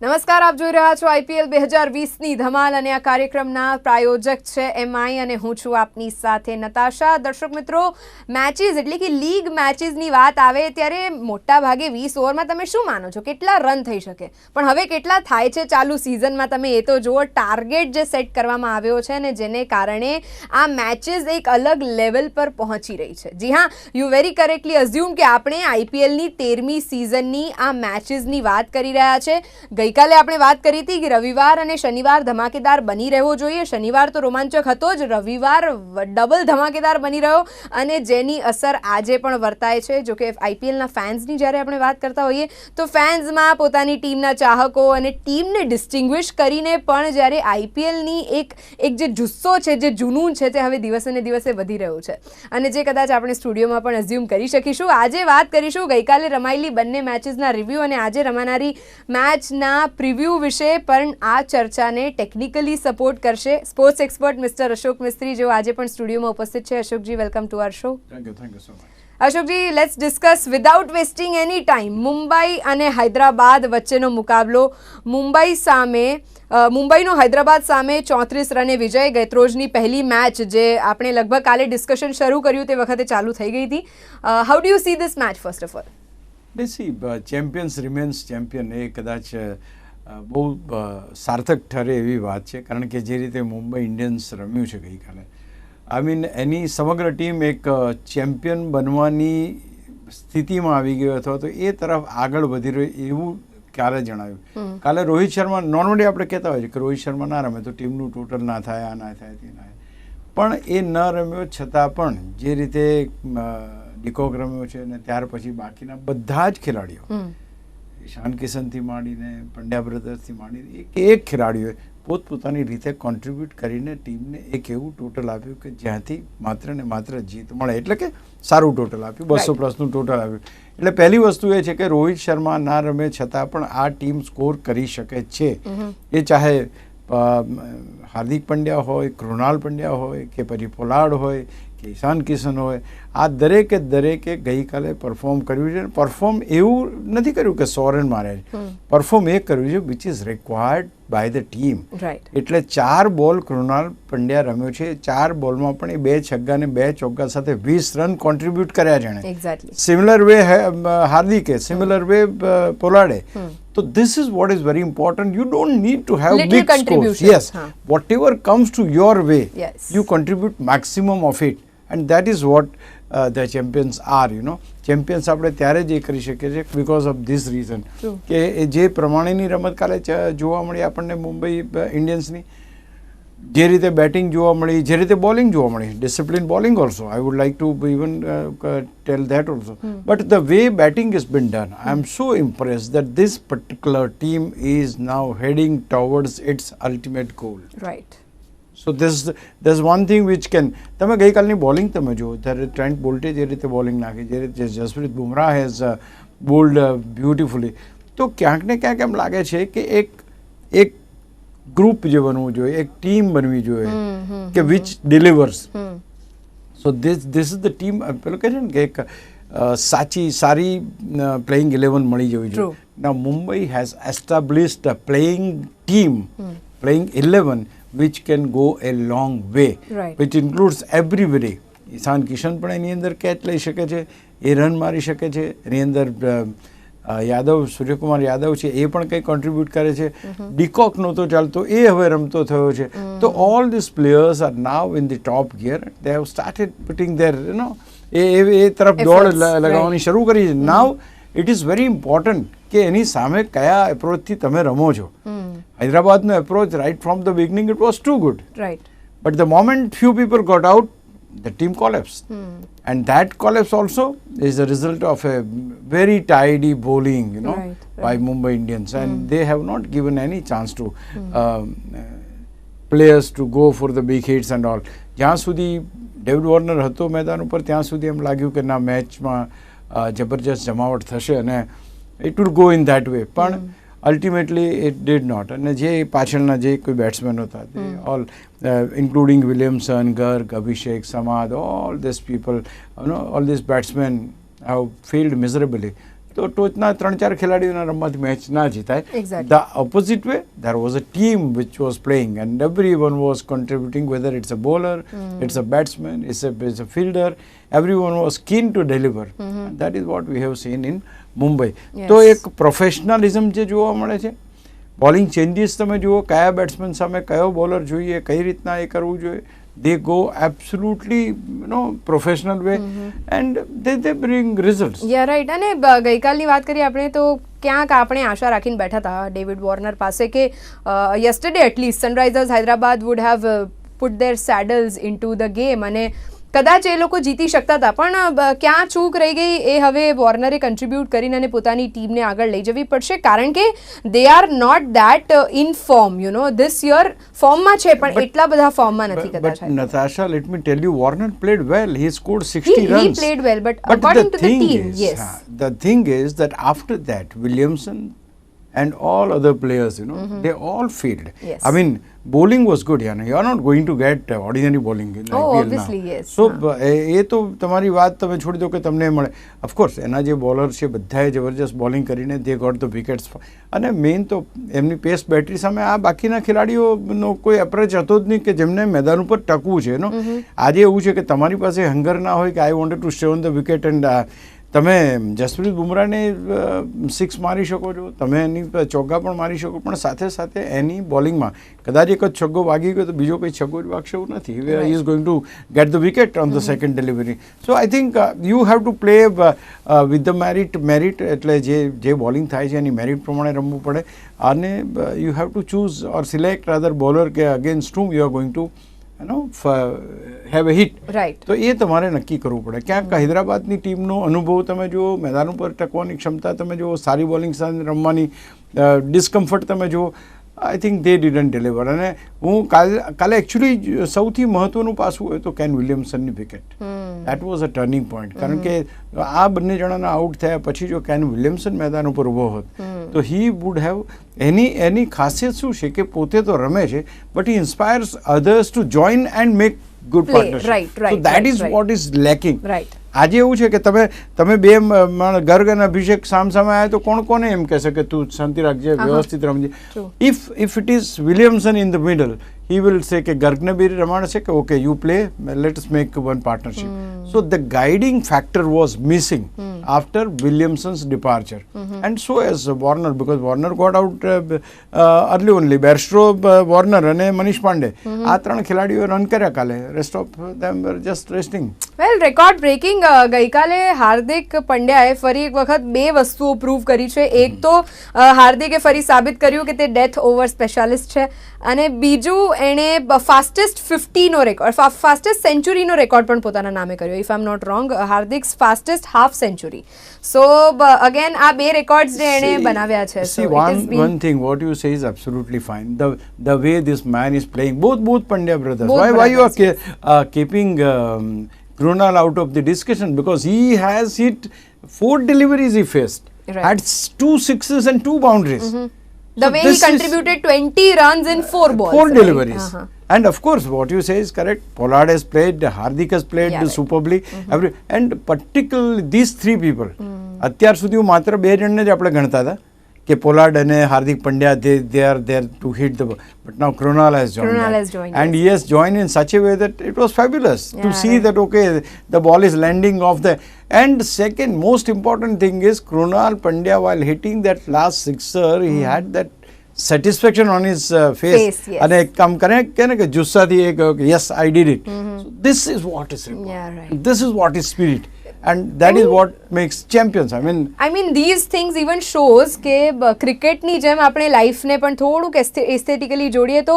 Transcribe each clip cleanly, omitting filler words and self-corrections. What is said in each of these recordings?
નમસ્કાર, આપ જોઈ રહ્યા છો આઈપીએલ 2020ની ધમાલ અને આ કાર્યક્રમના પ્રાયોજક છે એમઆઈ અને હું છું આપની સાથે નતાશા. દર્શક મિત્રો, મેચીસ એટલે કે લીગ મેચીસની વાત આવે ત્યારે મોટા ભાગે 20 ઓવરમાં તમે શું માનો છો કેટલા રન થઈ શકે, પણ હવે કેટલા થાય છે ચાલુ સિઝનમાં તમે એ તો જુઓ. ટાર્ગેટ જે સેટ કરવામાં આવ્યો છે ને જેને કારણે આ મેચીસ એક અલગ લેવલ પર પહોંચી રહી છે. જી હા, યુ વેરી કરેક્ટલી અઝ્યુમ કે આપણે આઈપીએલની 13મી સિઝનની આ મેચીસની વાત કરી રહ્યા છે. ગઈકાલે આપણે વાત કરી હતી કે રવિવાર અને શનિવાર ધમાકેદાર બની રહેવો જોઈએ. શનિવાર તો રોમાંચક હતો જ, રવિવાર ડબલ ધમાકેદાર બની રહ્યો અને જેની અસર આજે પણ વર્તાય છે. જો કે આઈપીએલના ફેન્સની જ્યારે આપણે વાત કરતા હોઈએ તો ફેન્સમાં પોતાની ટીમના ચાહકો અને ટીમને ડિસ્ટિંગ્વિશ કરીને પણ જ્યારે આઈપીએલની એક જે જુસ્સો છે, જે જુનૂન છે તે હવે દિવસે ને દિવસે વધી રહ્યો છે અને જે કદાચ આપણે સ્ટુડિયોમાં પણ અઝ્યુમ કરી શકીશું. આજે વાત કરીશું ગઈકાલે રમાયેલી બંને મેચીસના રિવ્યૂ અને આજે રમાનારી મેચના પ્રિવ્યૂ વિશે. પણ આ ચર્ચાને ટેકનિકલી સપોર્ટ કરશે sports expert mister Ashok Mistry, જેઓ આજે પણ સ્ટુડિયોમાં ઉપસ્થિત છે. અશોકજી, welcome to our show. Thank you so much. અશોકજી, let's discuss without wasting any time Mumbai અને હૈદરાબાદ વચ્ચેનો મુકાબલો. મુંબઈનો હૈદરાબાદ સામે 34 રને વિજય. ગઈરોજની પહેલી મેચ જે આપણે લગભગ કાલે ડિસ્કશન શરૂ કર્યું તે વખતે ચાલુ થઈ ગઈ હતી. How do you see this match first of all? Champions remains champion એ કદાચ બહુ સાર્થક ઠરે એવી વાત છે, કારણ કે જે રીતે મુંબઈ ઇન્ડિયન્સ રમ્યું છે ગઈકાલે, એની સમગ્ર ટીમ એક ચેમ્પિયન બનવાની સ્થિતિમાં આવી ગયો હતો, તો એ તરફ આગળ વધી રહ્યો એવું કાલે જણાવ્યું. કાલે રોહિત શર્મા, નોર્મલી આપણે કહેતા હોય છે કે રોહિત શર્મા ના રમે તો ટીમનું ટોટલ ના થાય, આ ના થાય, તે ના થાય, પણ એ ન રમ્યો છતાં પણ જે રીતે ડિકોક રમ્યો છે અને ત્યાર પછી બાકીના બધા જ ખેલાડીઓ, ઈશાન કિશનથી માંડીને પંડ્યા બ્રધર્સથી માંડીને એક ખેલાડીઓએ પોતપોતાની રીતે કોન્ટ્રીબ્યુટ કરીને ટીમને એક એવું ટોટલ આપ્યું કે જ્યાંથી માત્ર ને માત્ર જીત મળે, એટલે કે સારું ટોટલ આપ્યું, 200+ ટોટલ આપ્યું. એટલે પહેલી વસ્તુ એ છે કે રોહિત શર્મા ના રમે છતાં પણ આ ટીમ સ્કોર કરી શકે છે. એ ચાહે હાર્દિક પંડ્યા હોય, કૃણાલ પંડ્યા હોય કે પછી પોલાર્ડ હોય કે ઈશાન કિશન હોય, આ દરેકે ગઈકાલે પરફોર્મ કર્યું છે. પરફોર્મ એવું નથી કર્યું કે 100 રન માર્યા છે, પરફોર્મ એ કર્યું છે which is required by the team. એટલે 4 બોલ કૃણાલ પંડ્યા રમ્યો છે, 4 બોલમાં પણ એ 2 છગ્ગા ને 2 ચોગ્ગા સાથે 20 રન કોન્ટ્રીબ્યુટ કર્યા છે. સિમિલર વે હાર્દિકે, સિમિલર વે પોલાર્ડે. So this is what is very important. You don't need to have little big scores. Yes, whatever comes to your way, you contribute maximum of it, and that is what the champions are. Champions આપણે ત્યારે જ એ કરી શકીએ છીએ because of this reason કે જે પ્રમાણેની રમત કાલે જોવા મળી આપણને મુંબઈ ઇન્ડિયન્સની, જે રીતે બેટિંગ જોવા મળી, જે રીતે બોલિંગ જોવા મળી, discipline bowling also, I would like to even tell that also, but the way batting is been done, I am so impressed that this particular team is now heading towards its ultimate goal. Right. So there's one thing which can, તમે ગઈકાલની bowling તમે જુઓ, જ્યારે Trent બોલ્ટે જે રીતે bowling નાખી, જે રીતે Jasprit Bumrah has bold beautifully, તો ક્યાંક ને ક્યાંક એમ લાગે છે કે એક ગ્રુપ જે બનવું જોઈએ, એક ટીમ બનવી જોઈએ કે which delivers. So this is the team. પેલું કહે છે ને કે એક સારી પ્લેઇંગ 11 મળી જવી જોઈએ. Now Mumbai has established a playing team, playing 11 which can go a long way, which includes everybody. ઈશાન કિશન પણ એની અંદર કેચ લઈ શકે છે, એ રન મારી શકે છે, એની અંદર યાદવ, સૂર્યકુમાર યાદવ છે, એ પણ કંઈ કોન્ટ્રીબ્યુટ કરે છે. ડિકોક નહોતો ચાલતો, એ હવે રમતો થયો છે. તો all this players are now in the top gear. They have started putting their એ તરફ દોડ લગાવવાની શરૂ કરી છે. Now it is very important કે એની સામે કયા એપ્રોચથી તમે રમો છો. હૈદરાબાદનો approach right from the beginning it was too good, but the moment few people got out, the team collapsed. And that collapse also is a result of a very tidy bowling, by Mumbai Indians, and they have not given any chance to players to go for the big hits and all. જ્યાં સુધી David Warner હતો મેદાન ઉપર ત્યાં સુધી એમ લાગ્યું કે ના મેચમાં જબરજસ્ત જમાવટ થશે અને it will go in that way, પણ ultimately it did not. અને જે પાછળના જે કોઈ બેટ્સમેન હતા, all including Williamson, Garg, Abhishek, Samad, all these people, all these batsmen have failed miserably. તો ટોચના 3-4 ખેલાડીઓના રમવાથી મેચ ના જીતાય. Exactly. The opposite way, there was a team which was playing and everyone was contributing, whether it's a bowler, it's a batsman, it's a fielder, everyone was keen to deliver. And that is what we have seen in Mumbai. Yes. તો એક professionalism જે જોવા મળે છે, bowling changes તમે જુઓ, કયા batsman સામે કયો બોલર જોઈએ, કઈ રીતના એ કરવું જોઈએ. They go absolutely, professional way, and they bring results. Yeah right. અને ગઈકાલની વાત કરીએ આપણે તો ક્યાંક આપણે આશા રાખીને બેઠા હતા ડેવિડ વોર્નર પાસે કે yesterday at least Sunrisers Hyderabad would have put their saddles into the game અને કદાચ એ લોકો જીતી શકતા હતા, પણ ક્યાં ચૂક રહી ગઈ એ હવે વોર્નરે કન્ટ્રીબ્યુટ કરીને અને પોતાની ટીમને આગળ લઈ જવી પડશે, કારણ કે they are not that in form. This year ફોર્મમાં છે પણ એટલા બધા ફોર્મમાં નથી કદાચ. But Natasha, let me tell you, Warner played well. He scored 60 runs. He played well, but according to the team, yes. The thing is that after that, Williamson and all other players, they all failed. Yes. I mean, bowling was good. You are not going to get ordinary bowling in IPL obviously, now. yes. So, એ તો તમારી વાત તમે છોડી દો કે તમને મળે. Of course એના જે બોલર છે બધાએ જબરજસ્ત બોલિંગ કરીને દે ગોટ ધ વિકેટ્સ. અને મેઇન તો એમની પેસ બેટરી સામે આ બાકીના ખેલાડીઓનો કોઈ એપ્રોચ હતો જ નહીં કે જેમને મેદાન ઉપર ટકવું છે. આજે એવું છે કે તમારી પાસે હંગર ના હોય કે I wanted to stay on the wicket, and તમે જસપ્રીત બુમરાહને 6 મારી શકો છો, તમે એની ચોગ્ગા પણ મારી શકો, પણ સાથે સાથે એની બોલિંગમાં કદાચ એક જ છગ્ગો વાગી ગયો તો બીજો કોઈ છગ્ગો જ વાગશે એવું નથી. He is going two get the wicket on the second delivery. So I think you have to play with the merit, એટલે જે બોલિંગ થાય છે એની મેરિટ પ્રમાણે રમવું પડે, અને you have to choose or select other bowler કે against whom you are going to have a hit. Right. તો એ તમારે નક્કી કરવું પડે. ક્યાંક હૈદરાબાદની ટીમનો અનુભવ તમે જુઓ, મેદાન ઉપર ટકવાની ક્ષમતા તમે જુઓ, સારી બોલિંગ સાથે રમવાની ડિસ્કમ્ફર્ટ તમે જુઓ, I think they didn't deliver. અને હું કાલે એકચ્યુઅલી સૌથી મહત્વનું પાસું હોય તો કેન વિલિયમસનની વિકેટ. That was a turning point, કારણ કે આ બંને જણાના આઉટ થયા પછી જો કેન વિલિયમસન મેદાન ઉપર ઊભો હોત તો હી વુડ હેવ એની ખાસિયત શું છે કે પોતે તો રમે છે, but he inspires others to join and make good partnership. So that is what is lacking. આજે એવું છે કે તમે બે ગર્ગ અને અભિષેક સામસામે આવ્યા તો કોણ એમ કહેશે કે તું શાંતિ રાખજે, વ્યવસ્થિત રમજે. If it is Williamson in the middle, he will say કે ગર્ગને બી રમાડશે કે okay you play, let's make one partnership. So the guiding factor was missing after Williamson's departure, and so as Warner, because Warner got out early only. Bairstow, Warner અને મનીષ પાંડે આ 3 ખેલાડીઓ run કર્યા કાલે. rest of them were just resting. Well, record breaking ગઈકાલે હાર્દિક પંડ્યાએ ફરી એક વખત 2 વસ્તુઓ પ્રૂવ કરી છે. એક તો હાર્દિકે ફરી સાબિત કર્યું કે તે ડેથ ઓવર સ્પેશિયાલિસ્ટ છે, અને બીજું એણે ફાસ્ટેસ્ટ 50નો રેકોર્ડ, ફાસ્ટેસ્ટ સેન્ચુરીનો રેકોર્ડ પણ પોતાના નામે કર્યો. If I am not wrong, Hardik's fastest half century. So again આ 2 રેકોર્ડ્સ જે એણે બનાવ્યા છે. See, one thing what you say is absolutely fine. The way this man is playing, both Pandya brothers. Why you are keeping Krunal out of the discussion? Because he has hit 4 deliveries he faced. Right. Had 2 sixes and 2 boundaries. The way he contributed 20 runs in 4 balls. 4 deliveries. And of course, what you say is correct. Pollard has played, Hardik has played superbly. And particularly these 3 people. અત્યાર સુધી હું માત્ર 2 જણને જ આપણે ગણતા હતા કે પોલાર્ડ અને Hardik Pandya, they are there to hit the ball. But now Krunal has joined. And he has joined in such a way that it was fabulous to see that okay, the ball is landing off the. And second most important thing is Krunal Pandya, while hitting that last sixer, he had that satisfaction on his face. And come connect કે જુસ્સા થી એક yes I did it. So this is what is required. This is what is spirit. And that is what makes champions. I mean these things even shows કે ક્રિકેટની જેમ આપણે લાઈફને પણ થોડુંક એસ્થેટિકલી જોડીએ તો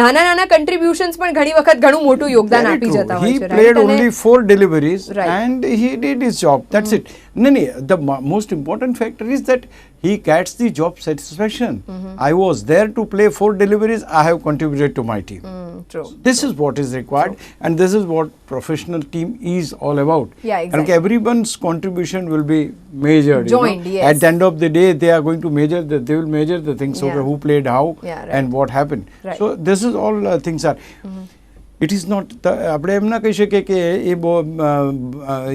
નાના કન્ટ્રીબ્યુશન્સ પણ ઘણી વખત ઘણું મોટું યોગદાન આપી જતા હોય છે. He played only 4 deliveries and he did his job. That's it. No, the most important factor is that he gets the job satisfaction. I was there to play 4 deliveries. I have contributed to my team. True. This is what is required, and this is what professional team is all about. Yeah, exactly. And everyone's contribution will be measured. Joined, yes. At the end of the day, they are going to measure. They will measure the things. Okay, who played how and what happened. Right. So this is all things are. It is not, આપણે એમ ના કહી શકીએ કે એ બહુ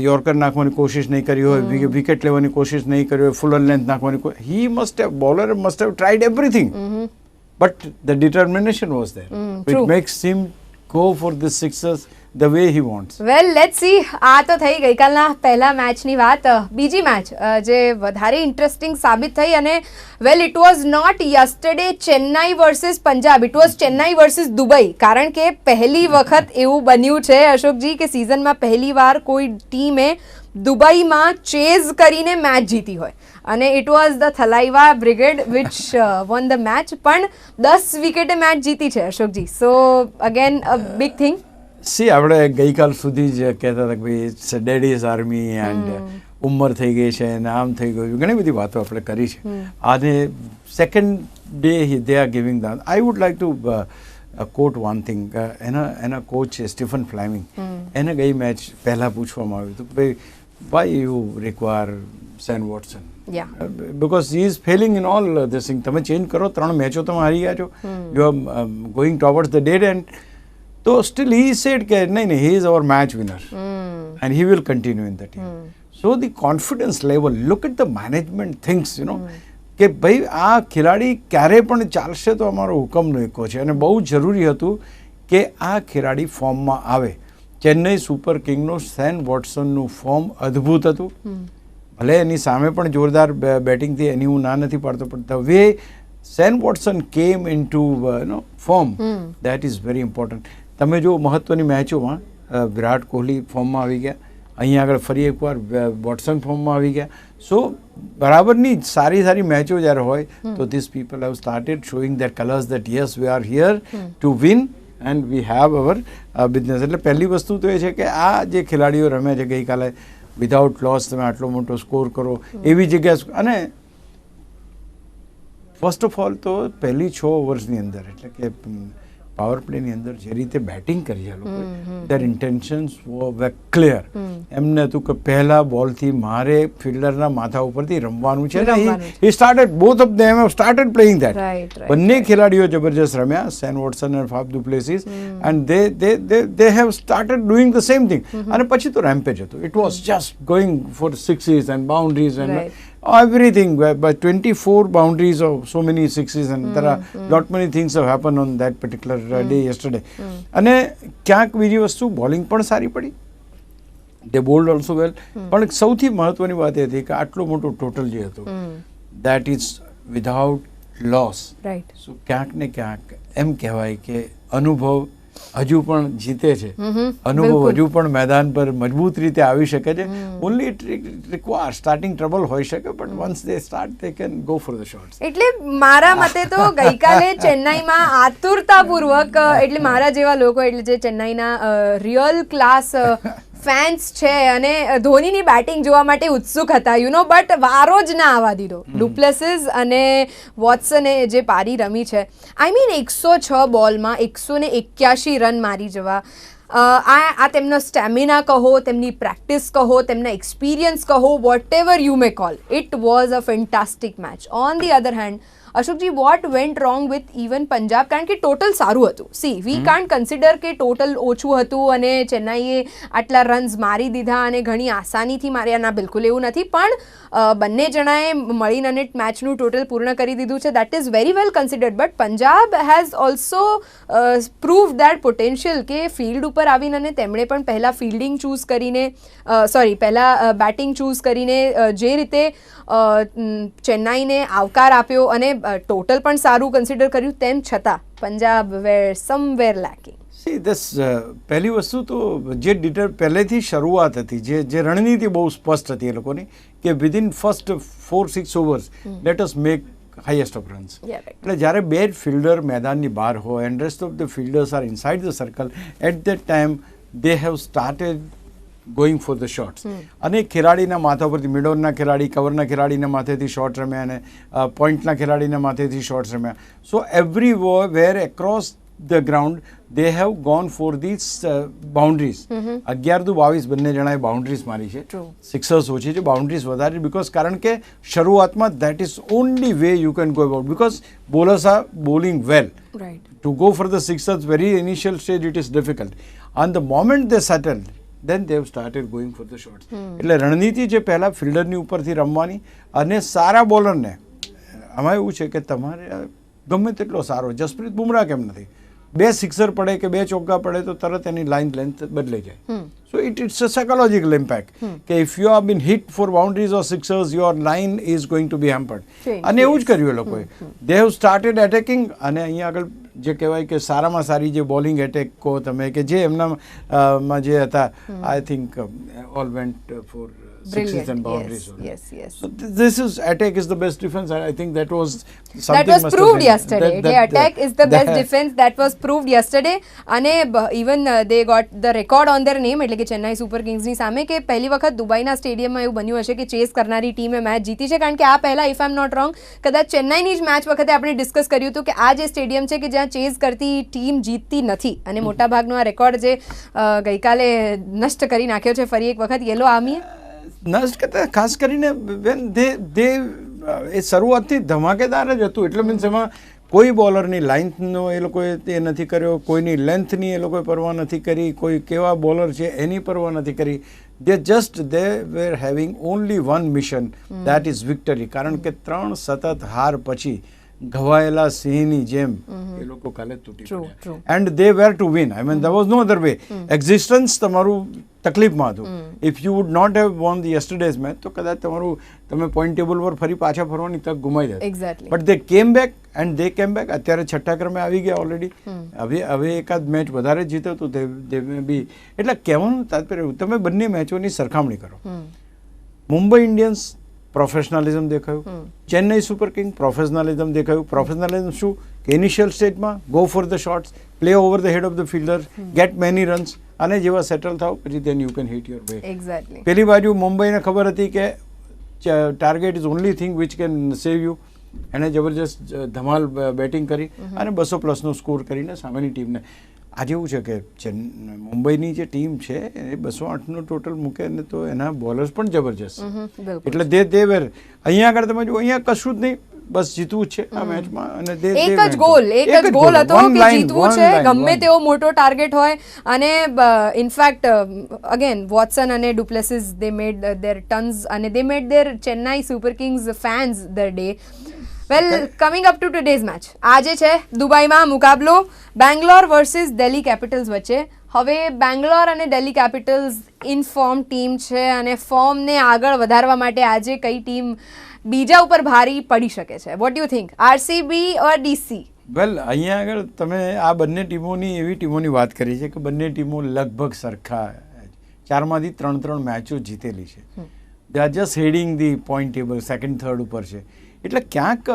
yorker નાખવાની કોશિશ નહીં કરી હોય, વિકેટ લેવાની કોશિશ નહીં કરી હોય, ફૂલર લેન્થ નાખવાની, he must have, bowler must have tried everything, but the determination was there which makes him go for the sixers the way he wants. Well let's see. આ તો થઈ ગઈકાલના પહેલા મેચની વાત. બીજી મેચ જે વધારે ઇન્ટરેસ્ટિંગ સાબિત થઈ, અને well it was not yesterday Chennai versus Punjab, it was Chennai versus Dubai. કારણ કે પહેલી વખત એવું બન્યું છે અશોકજી કે સિઝનમાં પહેલી વાર કોઈ ટીમે દુબઈમાં ચેઝ કરીને મેચ જીતી હોય, અને it was the Thalaiva brigade which won the match. પણ 10 વિકેટે મેચ જીતી છે અશોકજી. So again a big thing. See, આપણે ગઈકાલ સુધી જ કહેતા હતા કે ભાઈ ઇટ્સ ડેડીઝ આર્મી એન્ડ ઉંમર થઈ ગઈ છે અને આમ થઈ ગયું, ઘણી બધી વાતો આપણે કરી છે. અને second day they are giving the, I would like to quote one thing. એના કોચ છે સ્ટીફન ફ્લેમિંગ, એને ગઈ મેચ પહેલાં પૂછવામાં આવ્યું હતું કે ભાઈ why you require Shane Watson, because he is failing in all this thing. તમે ચેન્જ કરો, 3 મેચો તમે હારી ગયા છો, you are going towards the dead end. તો સ્ટીલ હી સેડ કે નહીં, he is our match winner and he will continue in the team. So the confidence level, look at the management things, you know, કે ભાઈ આ ખેલાડી ક્યારે પણ ચાલશે તો અમારો હુકમનો એકો છે, અને બહુ જરૂરી હતું કે આ ખેલાડી ફોર્મમાં આવે. ચેન્નઈ સુપર કિંગનું સેન વોટસનનું ફોર્મ અદ્ભુત હતું. ભલે એની સામે પણ જોરદાર બેટિંગથી, એની હું ના નથી પાડતો, પણ the way Shane Watson came into form, that is very important. તમે જો મહત્ત્વની મેચોમાં વિરાટ કોહલી ફોર્મમાં આવી ગયા, અહીંયા આગળ ફરી એકવાર વોટસન ફોર્મમાં આવી ગયા. સો બરાબરની સારી સારી મેચો જ્યારે હોય તો this people have started showing that colours that yes we are here to win and we have our business. એટલે પહેલી વસ્તુ તો એ છે કે આ જે ખેલાડીઓ રમે છે ગઈકાલે, વિધાઉટ લોસ તમે આટલો મોટો સ્કોર કરો એવી જગ્યાએ, અને ફર્સ્ટ ઓફ ઓલ તો પહેલી 6 ઓવર્સની અંદર, એટલે કે પાવર પ્લેની અંદર જે રીતે બેટિંગ કરી છે લોકો, દેર ઇન્ટેન્શન્સ વેર ક્લિયર. એમને હતું કે પહેલા બોલથી મારે ફિલ્ડરના માથા ઉપરથી રમવાનું છે, અને he started, both of them have started playing that. બંને ખેલાડીઓ જબરજસ્ત રમ્યા, Shane Watson and Faf du Plessis, and they have started doing the same thing. અને પછી તો રેમ્પેજ હતું, it was just going for sixes and boundaries and everything, but 24 boundaries of so many sixes, and there are lot many things have happened on that particular day yesterday. અને ક્યાંક બીજી વસ્તુ, bowling પણ સારી પડી, they bowled also well, પણ સૌથી મહત્વની વાત એ હતી કે આટલું મોટું ટોટલ જે હતું, that is without loss. Right. So ક્યાંક ને ક્યાંક એમ કહેવાય કે અનુભવ હજુ પણ જીતે છે, અનુભવ હજુ પણ મેદાન પર મજબૂત રીતે આવી શકે છે. Only it require starting trouble હોઈ શકે, but once they start they can go for the shots. એટલે મારા મતે તો ગઈકાલે ચેન્નાઈમાં આતુરતાપૂર્વક, એટલે મારા જેવા લોકો, એટલે જે ચેન્નાઈના રિયલ ક્લાસ ફેન્સ છે અને ધોનીની બેટિંગ જોવા માટે ઉત્સુક હતા, યુ નો, બટ વારો જ ના આવવા દીધો. ડુપ્લેસિસ અને વોટસને જે પારી રમી છે, આઈ મીન 106 બોલમાં 181 રન મારી જવા, આ તેમનો સ્ટેમિના કહો, તેમની પ્રેક્ટિસ કહો, તેમના એક્સપિરિયન્સ કહો, whatever you may call, it was a fantastic match. On the other hand Ashokji, what went wrong with even Punjab? કારણ કે ટોટલ સારું હતું. સી, વી કાન્ટ કન્સિડર કે ટોટલ ઓછું હતું અને ચેન્નાઈએ આટલા રન્સ મારી દીધા અને ઘણી આસાનીથી માર્યા, ના, બિલકુલ એવું નથી. પણ બંને જણાએ મળીને અને મેચનું ટોટલ પૂર્ણ કરી દીધું છે, that is very well considered. But Punjab has also prove that potential, કે ફિલ્ડ ઉપર આવીને અને તેમણે પણ પહેલાં ફિલ્ડિંગ ચૂઝ કરીને, પહેલાં બેટિંગ ચૂઝ કરીને જે રીતે ચેન્નાઈને આવકાર આપ્યો અને ટોટલ પણ સારું કન્સિડર કર્યું, તેમ છતાં પંજાબ વેર સમવેર લેકિંગ. સી ધીસ, પહેલી વસ્તુ તો જે પહેલેથી શરૂઆત હતી, જે રણનીતિ બહુ સ્પષ્ટ હતી એ લોકોની, કે within first 4-6 overs let us make highest of runs. એટલે જ્યારે બે ફિલ્ડર મેદાનની બહાર હોય and rest of the fielders are inside the circle, at that time they have started going for the shots. અને ખેલાડીના માથા પરથી, મિડોરના ખેલાડી, કવરના ખેલાડીના માથેથી શોટ રમ્યા, અને પોઈન્ટના ખેલાડીના માથેથી શોટ્સ રમ્યા. So everywhere across the ground, they have gone for these boundaries. 11-22 બંને જણાએ બાઉન્ડ્રીઝ મારી છે. True. સિક્સર્સ ઓછી છે, બાઉન્ડ્રીઝ વધારે, બીકોઝ કારણ કે શરૂઆતમાં that is only way you can go about, because bowlers are bowling well. Right. To go for the sixers, very initial stage, it is difficult. And the moment they settled, then they have started going for the shots. એટલે રણનીતિ છે પહેલાં ફિલ્ડરની ઉપરથી રમવાની, અને સારા બોલરને આમાં એવું છે કે તમારે ગમે તેટલો સારો જસપ્રીત બુમરાહ કેમ નથી, 2 સિક્સર પડે કે 2 ચોગ્ગા પડે તો તરત એની લાઇન લેન્થ બદલાઈ જાય. So it's a psychological impact કે if you are been hit for boundaries or sixers, your line is going to be hampered. અને એવું જ કર્યું એ લોકોએ. દે હેવ સ્ટાર્ટેડ એટેકિંગ, અને અહીંયા આગળ જે કહેવાય કે સારામાં સારી જે બોલિંગ એટેક કહો તમે, કે જે એમનામાં જે હતા, I think all went for sixes and boundaries. Yes. So this is attack is the best defense. I think that was something That was must have proved been- yesterday. that- Attack is the best that- defense. That was proved yesterday. અને even they got the record on their name, એટલે કે Chennai super કિંગ્સની સામે, કે પહેલી વખત દુબઈના સ્ટેડિયમમાં એવું બન્યું હશે કે ચેસ કરનારી ટીમે મેચ જીતી છે. કારણ કે આ પહેલાં, if I am not wrong, કદાચ ચેન્નાઈની જ મેચ વખતે આપણે ડિસ્કસ કર્યું હતું કે આ જે સ્ટેડિયમ છે કે જ્યાં ચેસ કરતી ટીમ જીતતી નથી, અને મોટાભાગનો આ રેકોર્ડ જે ગઈકાલે નષ્ટ કરી નાખ્યો છે ફરી એક વખત યેલો આર્મીએ. નષ્ટ કરતા ખાસ કરીને when they એ શરૂઆતથી ધમાકેદાર જ હતું. એટલે મીન્સ એમાં કોઈ બોલરની લાઇનનો એ લોકોએ તે નથી કર્યો, કોઈની લેન્થની એ લોકોએ પરવા નથી કરી, કોઈ કેવા બોલર છે એની પરવા નથી કરી. they were having only one mission, that is victory. કારણ કે 3 સતત હાર પછી ઘવાયેલા સિંહની જેમ એ લોકો કાલે તૂટી પડ્યા. And they were to win. I mean there was no other way. Existence તમારું તકલીફમાં હતું. If you would not have won the yesterday's match, તો કદાચ તમે પોઈન્ટ ટેબલ પર ફરી પાછા ફરવાની તક ગુમાવી દે. એક્ઝેક્ટલી. બટ દે કેમ બેક, એન્ડ દે કેમ બેક. અત્યારે 6ઠ્ઠા ક્રમે આવી ગયા ઓલરેડી. હવે એકાદ મેચ વધારે જીતો તો દે મે બી. એટલે કહેવાનું તાત્પર્ય એવું, તમે બંને મેચોની સરખામણી કરો. મુંબઈ ઇન્ડિયન્સ પ્રોફેશનલિઝમ દેખાયું, ચેન્નઈ સુપર કિંગ પ્રોફેશનલિઝમ દેખાયું. પ્રોફેશનલિઝમ શું કે ઇનિશિયલ સ્ટેજમાં go for the shots, play over the head of the fielder, get many runs, અને જેવા સેટલ થાવ પછી then you can hit your way. Exactly. પેલી બાજુ મુંબઈને ખબર હતી કે target is only thing which can save you. એણે જબરજસ્ત ધમાલ બેટિંગ કરી અને 200+ સ્કોર કરીને સામેની ટીમને. આજે એવું છે કે મુંબઈની જે ટીમ છે એ 208 ટોટલ મૂકે ને તો એના બોલર્સ પણ જબરજસ્ત. એટલે દે વેર. અહીંયા આગળ તમે જુઓ, અહીંયા કશું જ નહીં, બસ જીતવું જ છે આ મેચમાં. અને એક જ ગોલ હતો કે જીતવું છે, ગમે તેવો મોટો ટાર્ગેટ હોય. અને ઇનફેક્ટ અગેન વોટસન અને ડુપ્લેસિસ, દે મેડ ધેર ટન્સ, અને they made their Chennai Super Kings fans their day. Well, coming up to today's match, આજે છે દુબઈમાં મુકાબલો બેંગ્લોર વર્સિસ દિલ્હી કેપિટલ્સ વચ્ચે. હવે બેંગ્લોર અને દિલ્હી કેપિટલ્સ ઇનફોર્મ ટીમ છે, અને ફોર્મને આગળ વધારવા માટે આજે કઈ ટીમ બીજા ઉપર ભારી પડી શકે છે? What you think, RCB or DC? Well, અહીંયા આગળ તમે આ બંને ટીમોની એવી ટીમોની વાત કરી છે કે બંને ટીમો લગભગ સરખા 4માંથી 3 મેચો જીતેલી છે. They are just heading the point table, 2nd 3rd ઉપર છે. એટલે ક્યાંક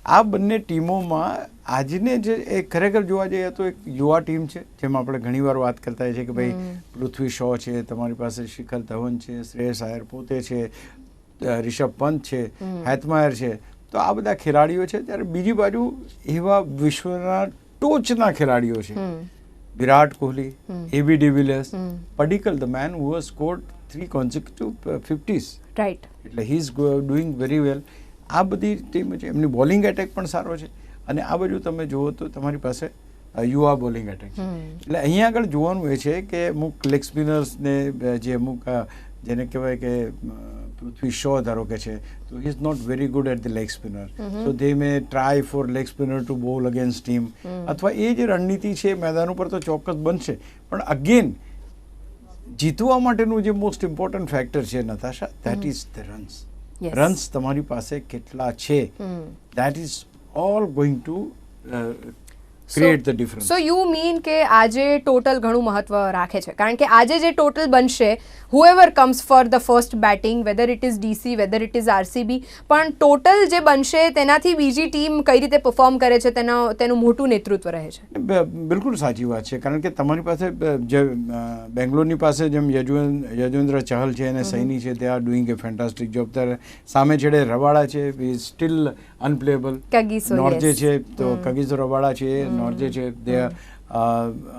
આ બંને ટીમોમાં આજને જે એ ખરેખર જોવા જઈએ તો એક યુવા ટીમ છે, જેમ આપણે ઘણીવાર વાત કરતા હોઈએ છીએ કે ભાઈ પૃથ્વી શો છે, તમારી પાસે શિખર ધવન છે, શ્રેયસ આયર પોતે છે, રિષભ પંત છે, હેતમાયર છે. તો આ બધા ખેલાડીઓ છે. ત્યારે બીજી બાજુ એવા વિશ્વના ટોચના ખેલાડીઓ છે, Virat Kohli, AB de Villiers, Padikkal, the man who has scored 3 consecutive 50s. Right. એટલે he is doing very well. આ બધી ટીમ છે, એમની બોલિંગ એટેક પણ સારો છે. અને આ બાજુ તમે જુઓ તો તમારી પાસે યુવા બોલિંગ એટેક છે. એટલે અહીંયા આગળ જોવાનું એ છે કે અમુક લેગ સ્પિનર્સને જે અમુક જેને કહેવાય કે પૃથ્વી શો ધારો કે છે, તો he is not very good at the leg spinner. So they may try for leg spinner to bowl against team. અથવા એ જે રણનીતિ છે મેદાન ઉપર તો ચોક્કસ બનશે, પણ અગેન જીતવા માટેનું જે મોસ્ટ ઇમ્પોર્ટન્ટ ફેક્ટર છે Natasha, that is the runs. Runs તમારી પાસે કેટલા છે, that is all going to create the difference. So you mean કે આજે ટોટલ ઘણું મહત્વ રાખે છે? કારણ કે આજે જે ટોટલ બનશે, whoever comes for the first batting, whether it is DC, whether it is RCB, પણ ટોટલ જે બનશે તેનાથી બીજી ટીમ કઈ રીતે પરફોર્મ કરે છે તેનું મોટું નેતૃત્વ રહે છે. બિલકુલ સાચી વાત છે. કારણ કે તમારી પાસે જે બેંગ્લોરની પાસે જેમ યજુવેન્દ્ર ચહલ છે અને સૈની છે, they are doing A fantastic job. ત્યારે સામે છેડે રબાડા છે, ઇઝ સ્ટીલ અનપ્લેએબલ. કગીસો નોર્જે છે તો કગીસો રબાડા છે, નોર્જે છે દે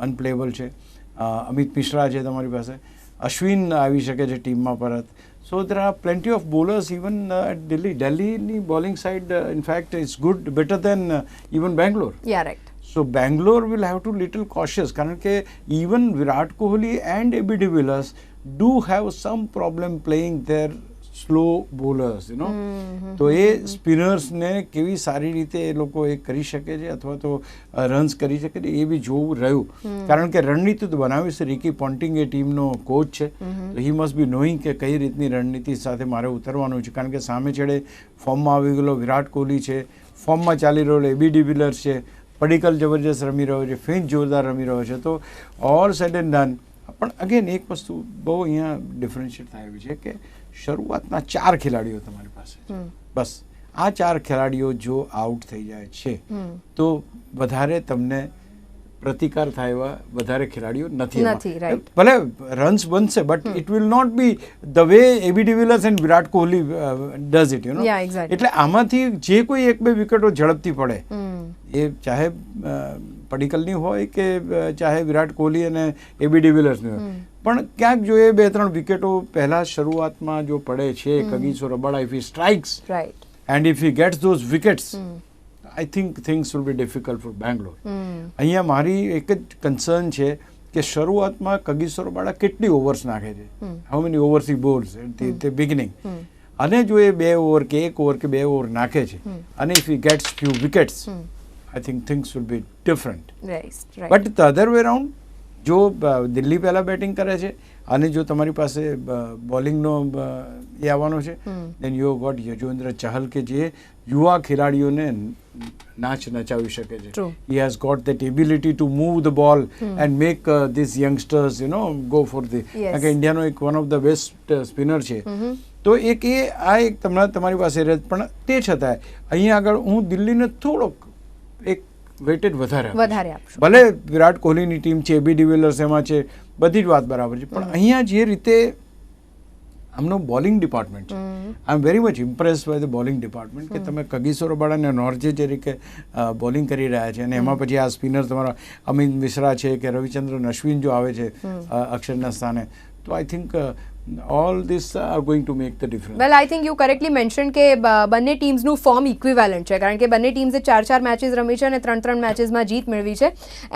અનપ્લેયેબલ છે. અમિત મિશ્રા છે તમારી પાસે, અશ્વિન આવી શકે છે ટીમમાં પરત. સો there are plenty of bowlers even at Delhiની bowling side in fact is good, better than even Bangalore. Yeah, right. So Bangalore will have to little cautious કારણ કે even Virat Kohli and AB de Villiers do have some problem playing their slow bowlers, you know. તો એ સ્પિનર્સને કેવી સારી રીતે એ લોકો એ કરી શકે છે અથવા તો રન્સ કરી શકે છે એ બી જોવું રહ્યું. કારણ કે રણનીતિ તો બનાવી છે રિકી પોન્ટિંગ એ ટીમનો કોચ છે, તો હી મસ્ટ બી નોઈંગ કે કઈ રીતની રણનીતિ સાથે મારે ઉતરવાનું છે. કારણ કે સામે છેડે ફોર્મમાં આવી ગયેલો વિરાટ કોહલી છે, ફોર્મમાં ચાલી રહ્યો AB de Villiers છે, પડિકલ જબરજસ્ત રમી રહ્યો છે, ફિન્ચ જોરદાર રમી રહ્યો છે. તો ઓલ સેડ એન્ડ ડન. પણ અગેન એક વસ્તુ બહુ અહીંયા ડિફરન્શિએટ થાય એવી છે કે શરૂઆતના 4 ખેલાડીઓ તમારી પાસે છે, બસ આ 4 ખેલાડીઓ જો આઉટ થઈ જાય છે તો વધારે તમને પ્રતિકાર થાય એવા વધારે ખેલાડીઓ નથી. ભલે રન્સ બનશે but it will not be the way AB de Villiers and Virat Kohli does it, you know. એટલે આમાંથી જે કોઈ 1-2 વિકેટો ઝડપથી પડે, એ ચાહે પડિકલની હોય કે ચાહે વિરાટ કોહલી અને AB de Villiersની હોય, પણ ક્યાંક જો એ 2-3 વિકેટો પહેલા શરૂઆતમાં જો પડે છે, Kagiso Rabada if he strikes and if he gets those wickets, I think things will be difficult for Bangalore. અહીંયા મારી એક જ કન્સર્ન છે કે શરૂઆતમાં કગિસો રબાડા કેટલી ઓવર્સ નાખે છે, how many overs he bowls at the beginning, અને જો એ 2 ઓવર કે 1 ઓવર કે 2 ઓવર નાખે છે અને if he gates few wickets, I think things will be different. But the other way around, જો દિલ્હી પહેલા બેટિંગ કરે છે અને જો તમારી પાસે બોલિંગનો એ આવવાનો છે, then you have got Yuzvendra ચહલ કે જે યુવા ખેલાડીઓને નાચ નચાવી શકે છે. He has got that ability to move the ball and make these youngsters, you know, go for the, કારણ કે ઇન્ડિયાનો એક one of the best spinner છે. તો એક એ આ એક તમારી પાસે રહે, પણ તે છતાંય અહીંયા આગળ હું દિલ્હીને થોડોક એક વેટેડ વધારે આપશું. ભલે વિરાટ કોહલીની ટીમ છે, AB de Villiers એમાં છે, બધી જ વાત બરાબર છે, પણ અહીંયા જે રીતે આમનું બોલિંગ ડિપાર્ટમેન્ટ છે, I am very much impress by the bowling department કે તમે કગિસો રબાડા નોર્જે જે રીતે બોલિંગ કરી રહ્યા છે અને એમાં પછી આ સ્પિનર તમારા અમિત મિશ્રા છે કે રવિચંદ્રન અશ્વિન જો આવે છે અક્ષરના સ્થાને, તો I think all this are going to make the difference. Well, I think you correctly mentioned કે બંને ટીમ્સનું ફોર્મ ઇક્વિવેલન્ટ છે, કારણ કે બંને ટીમ્સે 4 મેચીસ રમી છે અને 3 મેચીસમાં જીત મેળવી છે.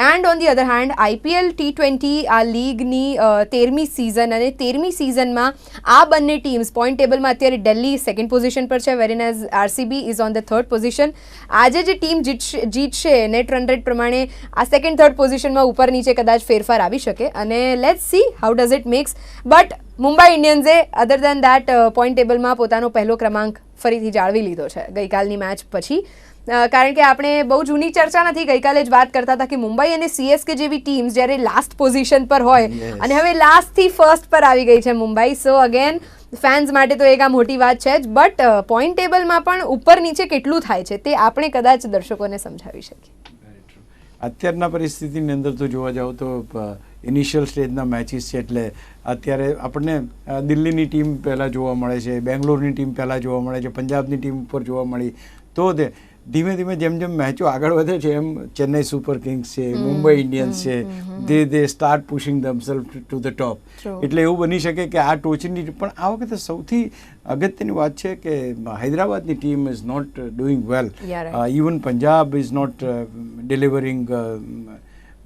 And on the other hand IPL T20 આ લીગની 13મી સિઝન, અને 13મી સિઝનમાં આ બંને ટીમ્સ પોઈન્ટ ટેબલમાં અત્યારે દિલ્હી 2nd પોઝિશન પર છે, whereas RCB is on the 3rd position. આજે જે ટીમ જીતશે નેટ રન રેટ પ્રમાણે આ 2nd 3rd પોઝિશનમાં ઉપર નીચે કદાચ ફેરફાર આવી શકે, અને let's see how does it makes. But Mumbai ઇન્ડિયન્સે અધર દેન દેટ પોઈન્ટ ટેબલમાં પોતાનો પહેલો ક્રમાંક ફરીથી જાળવી લીધો છે ગઈકાલની મેચ પછી. કારણ કે આપણે બહુ જૂની ચર્ચા નથી, ગઈકાલે જ વાત કરતા હતા કે મુંબઈ અને CSK જેવી ટીમ્સ જ્યારે લાસ્ટ પોઝિશન પર હોય અને હવે લાસ્ટથી ફર્સ્ટ પર આવી ગઈ છે મુંબઈ. સો અગેન ફેન્સ માટે તો એક આ મોટી વાત છે જ, બટ પોઈન્ટ ટેબલમાં પણ ઉપર નીચે કેટલું થાય છે તે આપણે કદાચ દર્શકોને સમજાવી શકીએ. અત્યારના પરિસ્થિતિની અંદર તો જોવા જાવ તો ઇનિશિયલ સ્ટેજના મેચીસ છે, એટલે અત્યારે આપણને દિલ્હીની ટીમ પહેલાં જોવા મળે છે, બેંગ્લોરની ટીમ પહેલાં જોવા મળે છે, પંજાબની ટીમ ઉપર જોવા મળી. તો તે ધીમે ધીમે જેમ જેમ મેચો આગળ વધે છે એમ ચેન્નઈ સુપર કિંગ્સ છે, મુંબઈ ઇન્ડિયન્સ છે, they start pushing themself to the top. એટલે એવું બની શકે કે આ ટોચની, પણ આ વખતે સૌથી અગત્યની વાત છે કે હૈદરાબાદની team is not doing well, even Punjab is not delivering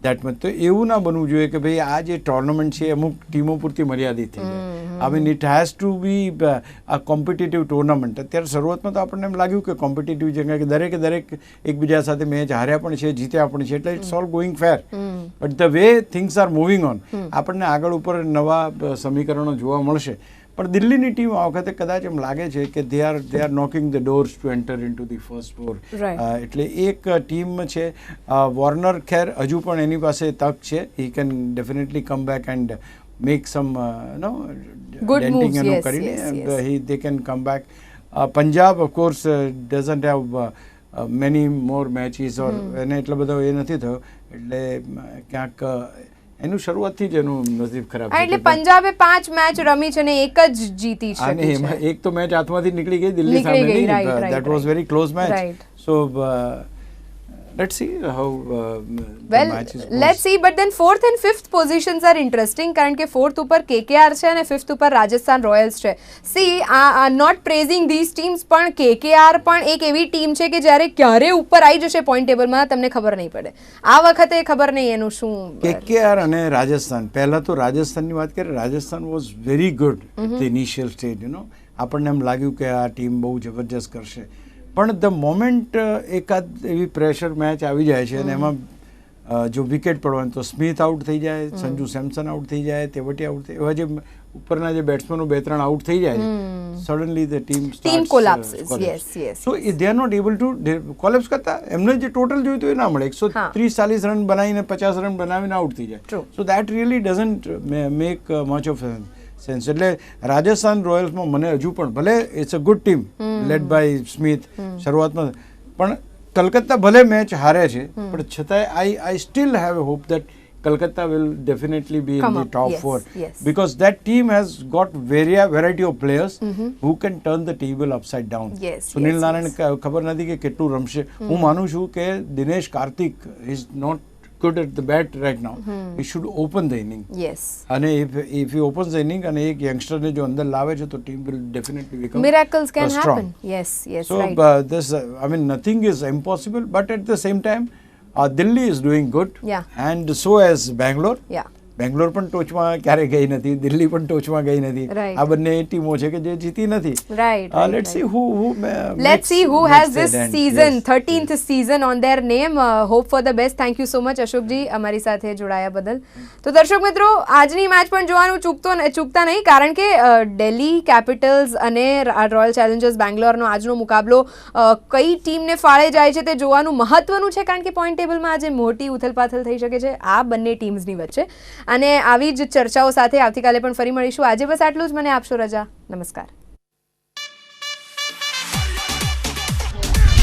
that much. તો એવું ના બનવું જોઈએ કે ભાઈ આ જે ટુર્નામેન્ટ છે અમુક ટીમો પૂરતી મર્યાદિત થઈ જાય. I mean it has to be a competitive tournament. અત્યારે શરૂઆતમાં તો આપણને એમ લાગ્યું કે કોમ્પિટિટિવ છે, કે દરેક એકબીજા સાથે મેચ હાર્યા પણ છે, જીત્યા પણ છે, એટલે it's all going fair. But the way things are moving on, આપણને આગળ ઉપર નવા સમીકરણો જોવા મળશે. પણ દિલ્હીની ટીમ આ વખતે કદાચ એમ લાગે છે કે they are knocking the doors to enter into the first four. એટલે એક ટીમ છે, વોર્નર ખેર હજુ પણ એની પાસે તક છે, he can definitely come back and make some denting એનું કરીને they can come back. Punjab of course doesn't have many more matches or એને એટલો બધો એ નથી થયો, એટલે ક્યાંક એનું શરૂઆતથી જ એનું નસીબ ખરાબ છે. એટલે પંજાબે 5 મેચ રમી છે ને એક જ જીતી છે, અને એમાં એક તો મેચ હાથમાંથી નીકળી ગઈ દિલ્હી સામે, that was very close match. So Let's see how the well matches let's see but then 4th and 5th positions are interesting કારણ કે 4th ઉપર KKR છે અને 5th ઉપર રાજસ્થાન રોયલ્સ છે. See I not praising these teams, પણ KKR પણ એક એવી ટીમ છે કે જ્યારે ક્યારે ઉપર આવી જશે પોઈન્ટ ટેબલમાં તમને ખબર નહીં પડે. આ વખતે ખબર નહીં એનું શું. KKR અને રાજસ્થાન, પહેલા તો રાજસ્થાનની વાત કરીએ. Rajasthan was very good at the initial stage, આપણને એમ લાગ્યું કે આ ટીમ બહુ જબરજસ્ત કરશે, પણ ધ મોમેન્ટ એકાદ એવી પ્રેશર મેચ આવી જાય છે અને એમાં જો વિકેટ પડવાનું તો સ્મિથ આઉટ થઈ જાય, સંજુ સેમસન આઉટ થઈ જાય, તેવટિયા આઉટ થઈ, એવા જે ઉપરના જે બેટ્સમેનો 2-3 આઉટ થઈ જાય, suddenly the team collapses. Yes so they are not able to collapse કરતા એમને જે ટોટલ જોઈતું એ ના મળે. 130-40 રન બનાવીને 50 રન બનાવીને આઉટ થઈ જાય. So that really doesn't make much of sense. એટલે રાજસ્થાન રોયલ્સમાં મને હજુ પણ, ભલે it's a good team led by Smith શરૂઆતમાં, પણ કલકત્તા ભલે મેચ હારે છે પણ છતાંય I still have a hope that Kolkata will definitely be in the top 4 because that team has got variety of players who can turn the table upside down. Sunil Narine ખબર નથી કે કેટલું રમશે. હું માનું છું કે Dinesh Kartik is not good at the bat right now. He should open the inning. અને if he opens the inning અને એક યંગસ્ટર ને જો અંદર લાવે છે તો team will definitely become miracles can strong. happen. Yes, so right. This I mean nothing is impossible, but at the same time Delhi is doing good, and so has Bangalore. Bangalore પણ ટોચમાં ક્યારે ગઈ નથી, દિલ્હી પણ ટોચમાં ગઈ નથી. આ બંને ટીમો છે કે જે જીતી નથી. Let's see who has this season 13th season on their name. Hope for the best. Thank you so much Ashokji અમારી સાથે જોડાયા બદલ. તો દર્શક મિત્રો, આજની મેચ પણ જોવાનું ચૂકતા નહીં કારણ કે દિલ્હી કેપિટલ્સ અને રોયલ ચેલેન્જર્સ બેંગ્લોરનો આજનો મુકાબલો કઈ ટીમને ફાળે જાય છે તે જોવાનું મહત્વનું છે કારણ કે પોઈન્ટ ટેબલમાં આજે મોટી ઉથલપાથલ થઈ શકે છે આ બંને ટીમ્સની વચ્ચે. અને આવી જ ચર્ચાઓ સાથે આવતીકાલે પણ ફરી મળીશું. આજે બસ આટલું જ. મને આપશો રજા. નમસ્કાર.